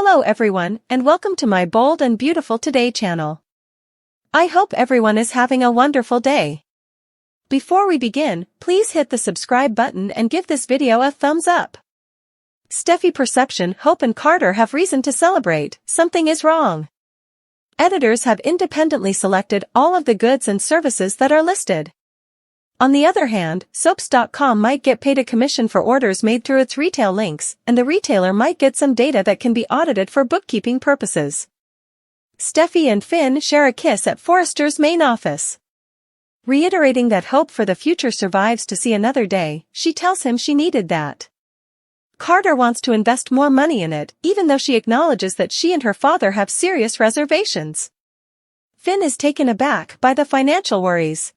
Hello everyone, and welcome to my Bold and Beautiful Today channel. I hope everyone is having a wonderful day. Before we begin, please hit the subscribe button and give this video a thumbs up. Steffy perception, Hope and Carter have reason to celebrate, something is wrong. Editors have independently selected all of the goods and services that are listed. On the other hand, soaps.com might get paid a commission for orders made through its retail links, and the retailer might get some data that can be audited for bookkeeping purposes. Steffy and Finn share a kiss at Forrester's main office. Reiterating that hope for the future survives to see another day, she tells him she needed that. Carter wants to invest more money in it, even though she acknowledges that she and her father have serious reservations. Finn is taken aback by the financial worries.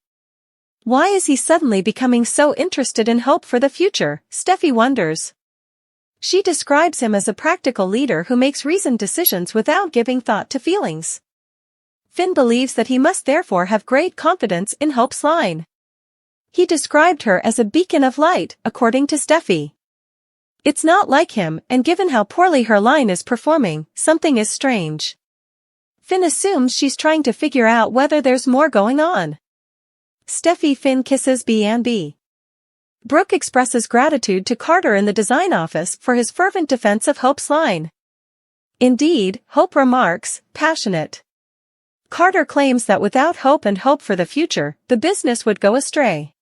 Why is he suddenly becoming so interested in hope for the future, Steffy wonders. She describes him as a practical leader who makes reasoned decisions without giving thought to feelings. Finn believes that he must therefore have great confidence in Hope's line. He described her as a beacon of light, according to Steffy. It's not like him, and given how poorly her line is performing, something is strange. Finn assumes she's trying to figure out whether there's more going on. Steffy Finn kisses B&B. Brooke expresses gratitude to Carter in the design office for his fervent defense of Hope's line. Indeed, Hope remarks, passionate. Carter claims that without hope and hope for the future, the business would go astray.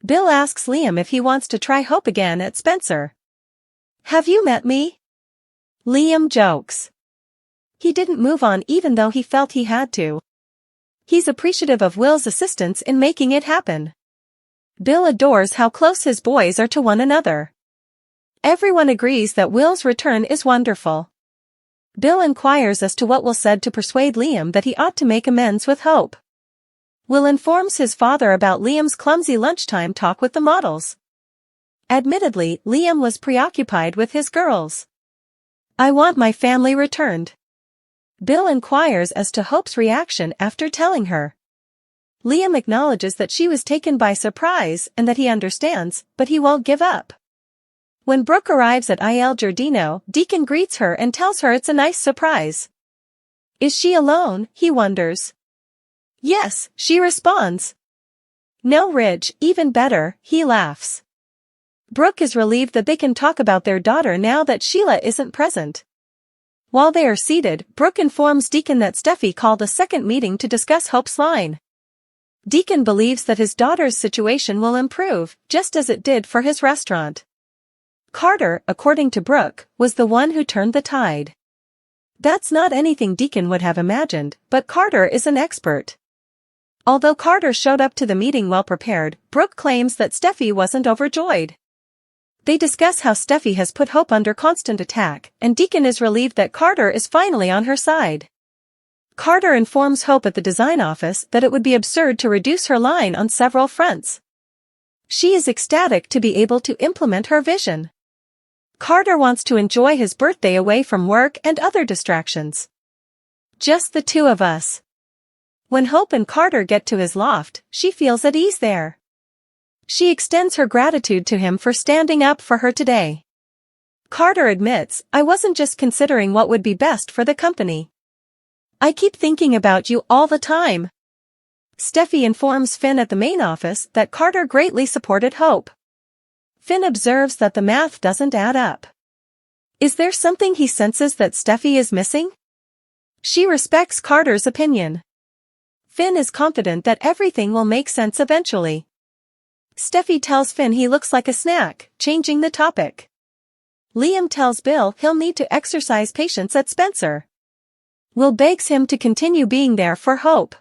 Bill asks Liam if he wants to try Hope again at Spencer. Have you met me? Liam jokes. He didn't move on even though he felt he had to. He's appreciative of Will's assistance in making it happen. Bill adores how close his boys are to one another. Everyone agrees that Will's return is wonderful. Bill inquires as to what Will said to persuade Liam that he ought to make amends with Hope. Will informs his father about Liam's clumsy lunchtime talk with the models. Admittedly, Liam was preoccupied with his girls. I want my family returned. Bill inquires as to Hope's reaction after telling her. Liam acknowledges that she was taken by surprise and that he understands, but he won't give up. When Brooke arrives at Il Giardino, Deacon greets her and tells her it's a nice surprise. Is she alone, he wonders. Yes, she responds. No, Ridge, even better, he laughs. Brooke is relieved that they can talk about their daughter now that Sheila isn't present. While they are seated, Brooke informs Deacon that Steffy called a second meeting to discuss Hope's line. Deacon believes that his daughter's situation will improve, just as it did for his restaurant. Carter, according to Brooke, was the one who turned the tide. That's not anything Deacon would have imagined, but Carter is an expert. Although Carter showed up to the meeting well prepared, Brooke claims that Steffy wasn't overjoyed. They discuss how Steffy has put Hope under constant attack, and Deacon is relieved that Carter is finally on her side. Carter informs Hope at the design office that it would be absurd to reduce her line on several fronts. She is ecstatic to be able to implement her vision. Carter wants to enjoy his birthday away from work and other distractions. Just the two of us. When Hope and Carter get to his loft, she feels at ease there. She extends her gratitude to him for standing up for her today. Carter admits, I wasn't just considering what would be best for the company. I keep thinking about you all the time. Steffy informs Finn at the main office that Carter greatly supported Hope. Finn observes that the math doesn't add up. Is there something he senses that Steffy is missing? She respects Carter's opinion. Finn is confident that everything will make sense eventually. Steffy tells Finn he looks like a snack, changing the topic. Liam tells Bill he'll need to exercise patience at Spencer. Will begs him to continue being there for Hope.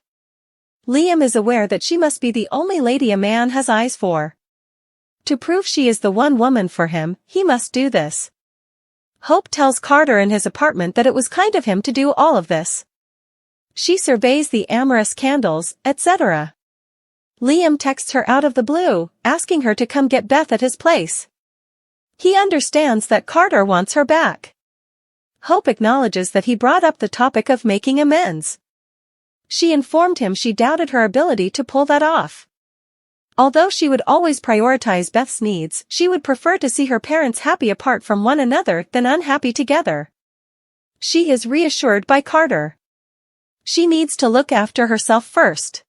Liam is aware that she must be the only lady a man has eyes for. To prove she is the one woman for him, he must do this. Hope tells Carter in his apartment that it was kind of him to do all of this. She surveys the amorous candles, etc. Liam texts her out of the blue, asking her to come get Beth at his place. He understands that Carter wants her back. Hope acknowledges that he brought up the topic of making amends. She informed him she doubted her ability to pull that off. Although she would always prioritize Beth's needs, she would prefer to see her parents happy apart from one another than unhappy together. She is reassured by Carter. She needs to look after herself first.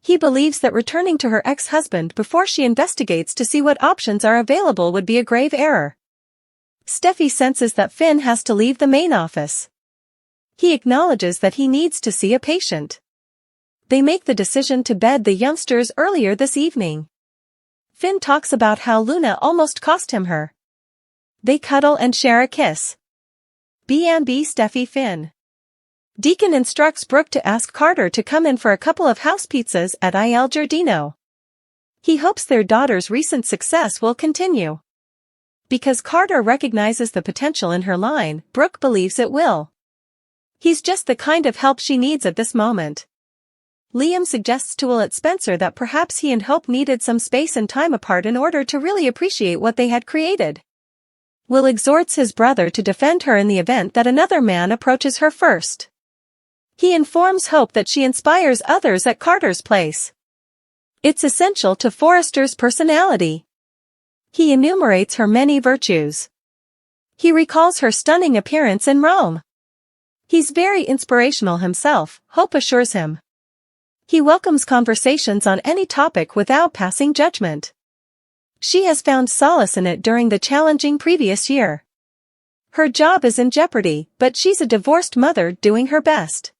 He believes that returning to her ex-husband before she investigates to see what options are available would be a grave error. Steffy senses that Finn has to leave the main office. He acknowledges that he needs to see a patient. They make the decision to bed the youngsters earlier this evening. Finn talks about how Luna almost cost him her. They cuddle and share a kiss. B&B Steffy Finn. Deacon instructs Brooke to ask Carter to come in for a couple of house pizzas at Il Giardino. He hopes their daughter's recent success will continue. Because Carter recognizes the potential in her line, Brooke believes it will. He's just the kind of help she needs at this moment. Liam suggests to Will at Spencer that perhaps he and Hope needed some space and time apart in order to really appreciate what they had created. Will exhorts his brother to defend her in the event that another man approaches her first. He informs Hope that she inspires others at Carter's place. It's essential to Forrester's personality. He enumerates her many virtues. He recalls her stunning appearance in Rome. He's very inspirational himself, Hope assures him. He welcomes conversations on any topic without passing judgment. She has found solace in it during the challenging previous year. Her job is in jeopardy, but she's a divorced mother doing her best.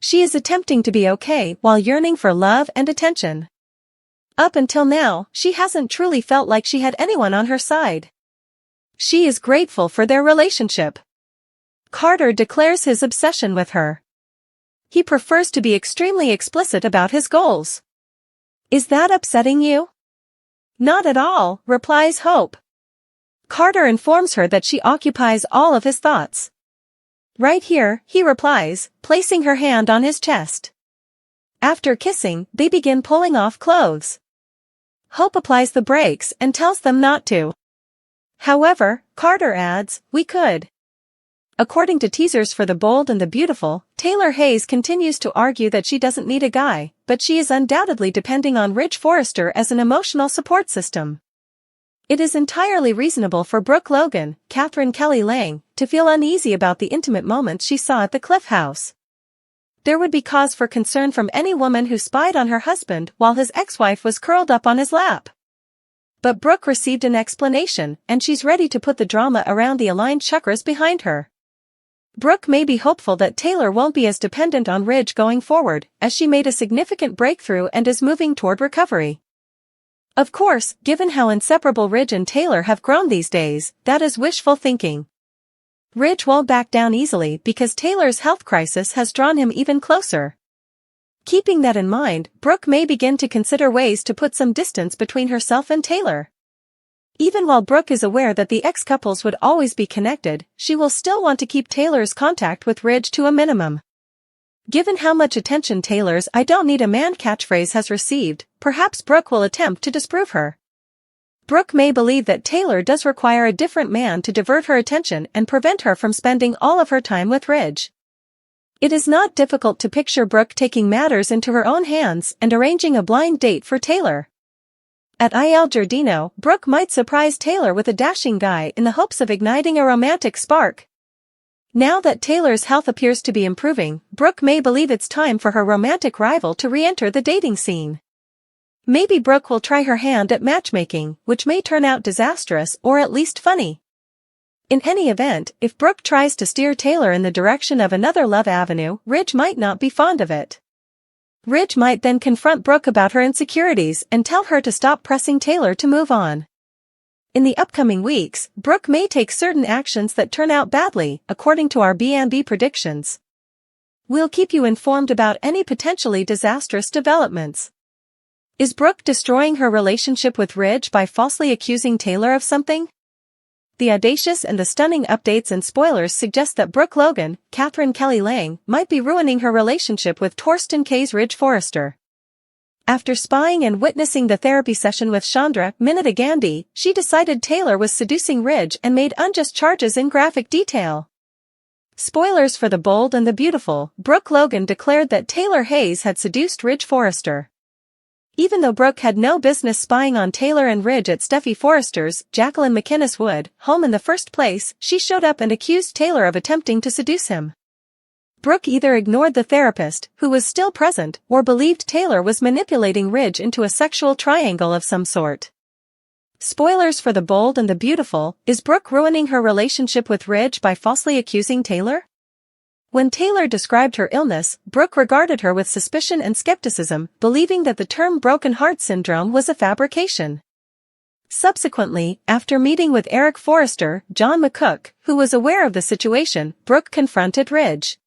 She is attempting to be okay while yearning for love and attention. Up until now, she hasn't truly felt like she had anyone on her side. She is grateful for their relationship. Carter declares his obsession with her. He prefers to be extremely explicit about his goals. Is that upsetting you? Not at all, replies Hope. Carter informs her that she occupies all of his thoughts. Right here, he replies, placing her hand on his chest. After kissing, they begin pulling off clothes. Hope applies the brakes and tells them not to. However, Carter adds, we could. According to teasers for The Bold and the Beautiful, Taylor Hayes continues to argue that she doesn't need a guy, but she is undoubtedly depending on Ridge Forrester as an emotional support system. It is entirely reasonable for Brooke Logan, Catherine Kelly Lang, to feel uneasy about the intimate moments she saw at the Cliff House. There would be cause for concern from any woman who spied on her husband while his ex-wife was curled up on his lap. But Brooke received an explanation, and she's ready to put the drama around the aligned chakras behind her. Brooke may be hopeful that Taylor won't be as dependent on Ridge going forward, as she made a significant breakthrough and is moving toward recovery. Of course, given how inseparable Ridge and Taylor have grown these days, that is wishful thinking. Ridge won't back down easily because Taylor's health crisis has drawn him even closer. Keeping that in mind, Brooke may begin to consider ways to put some distance between herself and Taylor. Even while Brooke is aware that the ex-couples would always be connected, she will still want to keep Taylor's contact with Ridge to a minimum. Given how much attention Taylor's "I don't need a man" catchphrase has received, perhaps Brooke will attempt to disprove her. Brooke may believe that Taylor does require a different man to divert her attention and prevent her from spending all of her time with Ridge. It is not difficult to picture Brooke taking matters into her own hands and arranging a blind date for Taylor. At Il Giardino, Brooke might surprise Taylor with a dashing guy in the hopes of igniting a romantic spark. Now that Taylor's health appears to be improving, Brooke may believe it's time for her romantic rival to re-enter the dating scene. Maybe Brooke will try her hand at matchmaking, which may turn out disastrous or at least funny. In any event, if Brooke tries to steer Taylor in the direction of another love avenue, Ridge might not be fond of it. Ridge might then confront Brooke about her insecurities and tell her to stop pressing Taylor to move on. In the upcoming weeks, Brooke may take certain actions that turn out badly, according to our B&B predictions. We'll keep you informed about any potentially disastrous developments. Is Brooke destroying her relationship with Ridge by falsely accusing Taylor of something? The audacious and the stunning updates and spoilers suggest that Brooke Logan, Catherine Kelly Lang, might be ruining her relationship with Torsten K's Ridge Forrester. After spying and witnessing the therapy session with Chandra Minita Gandhi, she decided Taylor was seducing Ridge and made unjust charges in graphic detail. Spoilers for The Bold and the Beautiful, Brooke Logan declared that Taylor Hayes had seduced Ridge Forrester. Even though Brooke had no business spying on Taylor and Ridge at Steffy Forrester's, Jacqueline McInnes Wood, home in the first place, she showed up and accused Taylor of attempting to seduce him. Brooke either ignored the therapist, who was still present, or believed Taylor was manipulating Ridge into a sexual triangle of some sort. Spoilers for The Bold and the Beautiful: is Brooke ruining her relationship with Ridge by falsely accusing Taylor? When Taylor described her illness, Brooke regarded her with suspicion and skepticism, believing that the term broken heart syndrome was a fabrication. Subsequently, after meeting with Eric Forrester, John McCook, who was aware of the situation, Brooke confronted Ridge.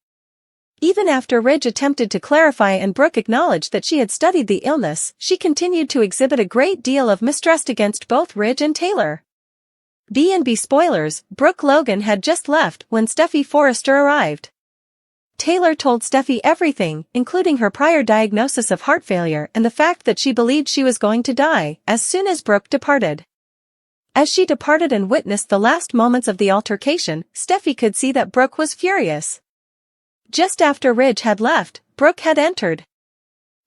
Even after Ridge attempted to clarify and Brooke acknowledged that she had studied the illness, she continued to exhibit a great deal of mistrust against both Ridge and Taylor. B&B spoilers: Brooke Logan had just left when Steffy Forrester arrived. Taylor told Steffy everything, including her prior diagnosis of heart failure and the fact that she believed she was going to die, as soon as Brooke departed. As she departed and witnessed the last moments of the altercation, Steffy could see that Brooke was furious. Just after Ridge had left, Brooke had entered.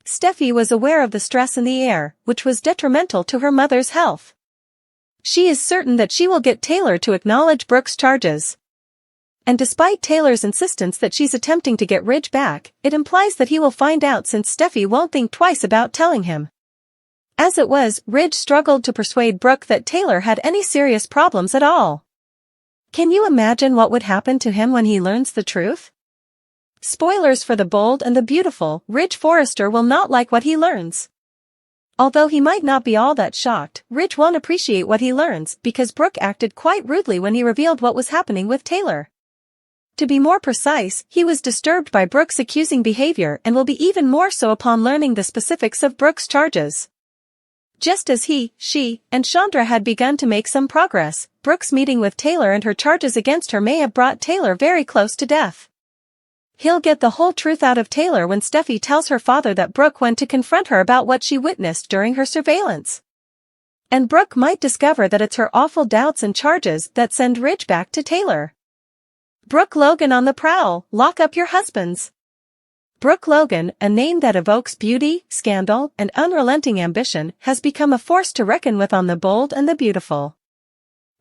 Steffy was aware of the stress in the air, which was detrimental to her mother's health. She is certain that she will get Taylor to acknowledge Brooke's charges. And despite Taylor's insistence that she's attempting to get Ridge back, it implies that he will find out, since Steffy won't think twice about telling him. As it was, Ridge struggled to persuade Brooke that Taylor had any serious problems at all. Can you imagine what would happen to him when he learns the truth? Spoilers for The Bold and the Beautiful: Ridge Forrester will not like what he learns. Although he might not be all that shocked, Ridge won't appreciate what he learns, because Brooke acted quite rudely when he revealed what was happening with Taylor. To be more precise, he was disturbed by Brooke's accusing behavior and will be even more so upon learning the specifics of Brooke's charges. Just as he, she, and Chandra had begun to make some progress, Brooke's meeting with Taylor and her charges against her may have brought Taylor very close to death. He'll get the whole truth out of Taylor when Steffy tells her father that Brooke went to confront her about what she witnessed during her surveillance. And Brooke might discover that it's her awful doubts and charges that send Ridge back to Taylor. Brooke Logan on the prowl: lock up your husbands. Brooke Logan, a name that evokes beauty, scandal, and unrelenting ambition, has become a force to reckon with on The Bold and the Beautiful.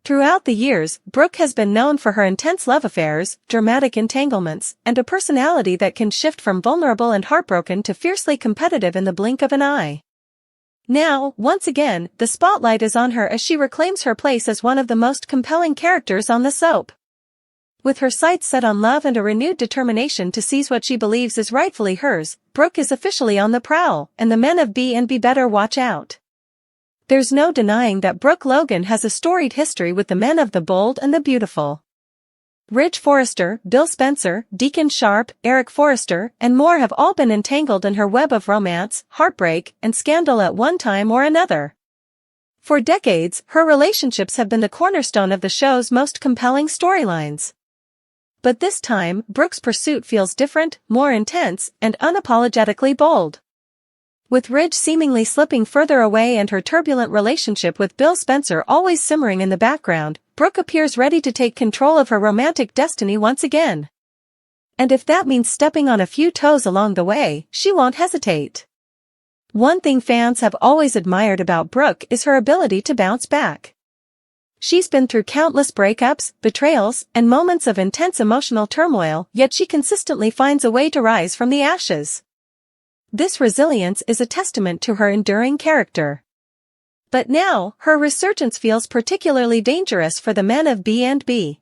Throughout the years, Brooke has been known for her intense love affairs, dramatic entanglements, and a personality that can shift from vulnerable and heartbroken to fiercely competitive in the blink of an eye. Now, once again, the spotlight is on her as she reclaims her place as one of the most compelling characters on the soap. With her sights set on love and a renewed determination to seize what she believes is rightfully hers, Brooke is officially on the prowl, and the men of B&B better watch out. There's no denying that Brooke Logan has a storied history with the men of The Bold and the Beautiful. Ridge Forrester, Bill Spencer, Deacon Sharp, Eric Forrester, and more have all been entangled in her web of romance, heartbreak, and scandal at one time or another. For decades, her relationships have been the cornerstone of the show's most compelling storylines. But this time, Brooke's pursuit feels different, more intense, and unapologetically bold. With Ridge seemingly slipping further away and her turbulent relationship with Bill Spencer always simmering in the background, Brooke appears ready to take control of her romantic destiny once again. And if that means stepping on a few toes along the way, she won't hesitate. One thing fans have always admired about Brooke is her ability to bounce back. She's been through countless breakups, betrayals, and moments of intense emotional turmoil, yet she consistently finds a way to rise from the ashes. This resilience is a testament to her enduring character. But now, her resurgence feels particularly dangerous for the men of B&B.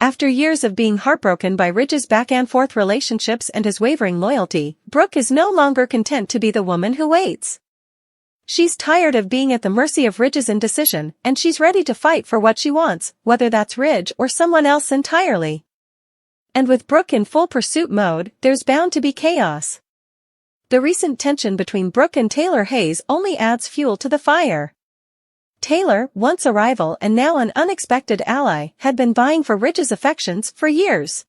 After years of being heartbroken by Ridge's back-and-forth relationships and his wavering loyalty, Brooke is no longer content to be the woman who waits. She's tired of being at the mercy of Ridge's indecision, and she's ready to fight for what she wants, whether that's Ridge or someone else entirely. And with Brooke in full pursuit mode, there's bound to be chaos. The recent tension between Brooke and Taylor Hayes only adds fuel to the fire. Taylor, once a rival and now an unexpected ally, had been vying for Ridge's affections for years.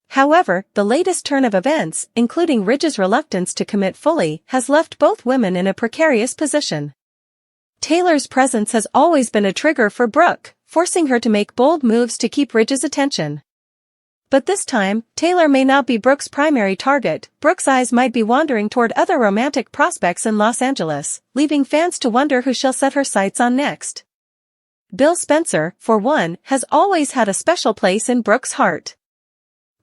However, the latest turn of events, including Ridge's reluctance to commit fully, has left both women in a precarious position. Taylor's presence has always been a trigger for Brooke, forcing her to make bold moves to keep Ridge's attention. But this time, Taylor may not be Brooke's primary target. Brooke's eyes might be wandering toward other romantic prospects in Los Angeles, leaving fans to wonder who she'll set her sights on next. Bill Spencer, for one, has always had a special place in Brooke's heart.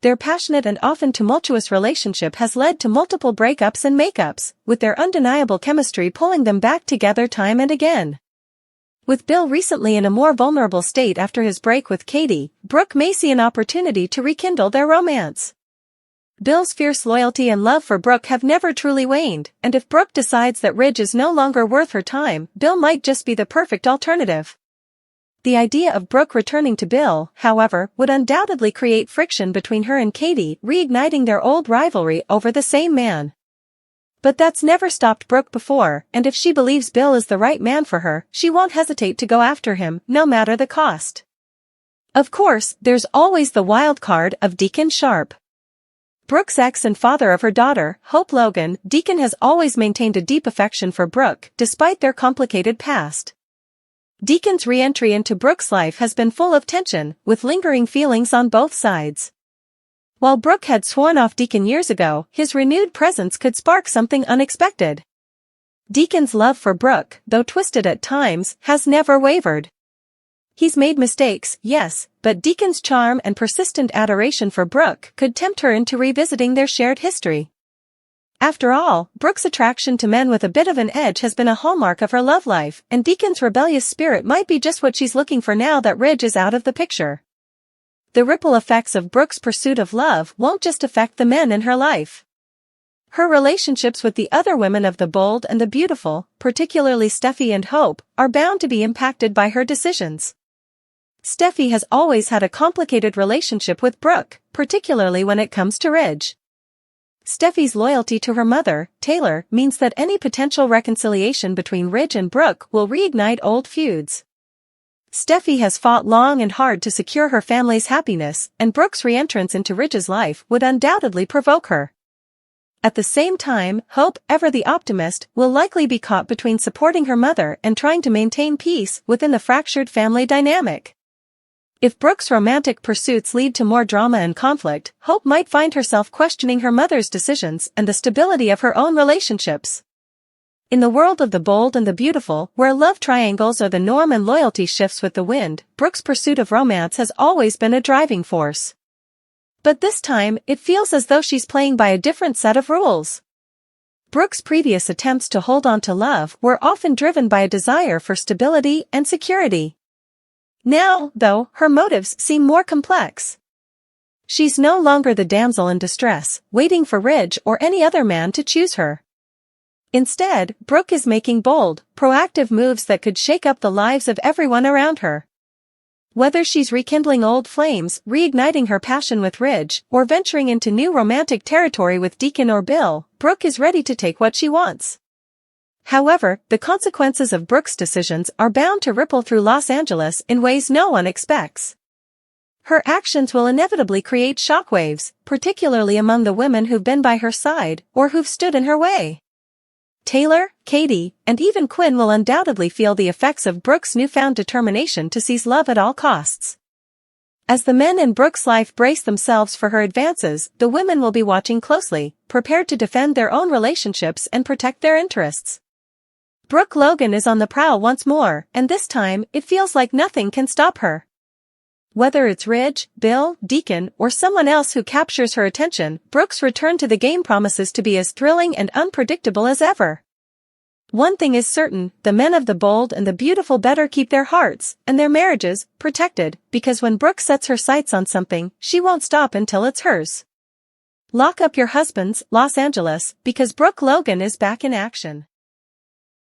Their passionate and often tumultuous relationship has led to multiple breakups and makeups, with their undeniable chemistry pulling them back together time and again. With Bill recently in a more vulnerable state after his break with Katie, Brooke may see an opportunity to rekindle their romance. Bill's fierce loyalty and love for Brooke have never truly waned, and if Brooke decides that Ridge is no longer worth her time, Bill might just be the perfect alternative. The idea of Brooke returning to Bill, however, would undoubtedly create friction between her and Katie, reigniting their old rivalry over the same man. But that's never stopped Brooke before, and if she believes Bill is the right man for her, she won't hesitate to go after him, no matter the cost. Of course, there's always the wild card of Deacon Sharp. Brooke's ex and father of her daughter, Hope Logan, Deacon has always maintained a deep affection for Brooke, despite their complicated past. Deacon's re-entry into Brooke's life has been full of tension, with lingering feelings on both sides. While Brooke had sworn off Deacon years ago, his renewed presence could spark something unexpected. Deacon's love for Brooke, though twisted at times, has never wavered. He's made mistakes, yes, but Deacon's charm and persistent adoration for Brooke could tempt her into revisiting their shared history. After all, Brooke's attraction to men with a bit of an edge has been a hallmark of her love life, and Deacon's rebellious spirit might be just what she's looking for now that Ridge is out of the picture. The ripple effects of Brooke's pursuit of love won't just affect the men in her life. Her relationships with the other women of the bold and the beautiful, particularly Steffy and Hope, are bound to be impacted by her decisions. Steffy has always had a complicated relationship with Brooke, particularly when it comes to Ridge. Steffy's loyalty to her mother, Taylor, means that any potential reconciliation between Ridge and Brooke will reignite old feuds. Steffy has fought long and hard to secure her family's happiness, and Brooke's re-entrance into Ridge's life would undoubtedly provoke her. At the same time, Hope, ever the optimist, will likely be caught between supporting her mother and trying to maintain peace within the fractured family dynamic. If Brooke's romantic pursuits lead to more drama and conflict, Hope might find herself questioning her mother's decisions and the stability of her own relationships. In the world of the bold and the beautiful, where love triangles are the norm and loyalty shifts with the wind, Brooke's pursuit of romance has always been a driving force. But this time, it feels as though she's playing by a different set of rules. Brooke's previous attempts to hold on to love were often driven by a desire for stability and security. Now, though, her motives seem more complex. She's no longer the damsel in distress, waiting for Ridge or any other man to choose her. Instead, Brooke is making bold, proactive moves that could shake up the lives of everyone around her. Whether she's rekindling old flames, reigniting her passion with Ridge, or venturing into new romantic territory with Deacon or Bill, Brooke is ready to take what she wants. However, the consequences of Brooke's decisions are bound to ripple through Los Angeles in ways no one expects. Her actions will inevitably create shockwaves, particularly among the women who've been by her side or who've stood in her way. Taylor, Katie, and even Quinn will undoubtedly feel the effects of Brooke's newfound determination to seize love at all costs. As the men in Brooke's life brace themselves for her advances, the women will be watching closely, prepared to defend their own relationships and protect their interests. Brooke Logan is on the prowl once more, and this time, it feels like nothing can stop her. Whether it's Ridge, Bill, Deacon, or someone else who captures her attention, Brooke's return to the game promises to be as thrilling and unpredictable as ever. One thing is certain, the men of the bold and the beautiful better keep their hearts, and their marriages, protected, because when Brooke sets her sights on something, she won't stop until it's hers. Lock up your husbands, Los Angeles, because Brooke Logan is back in action.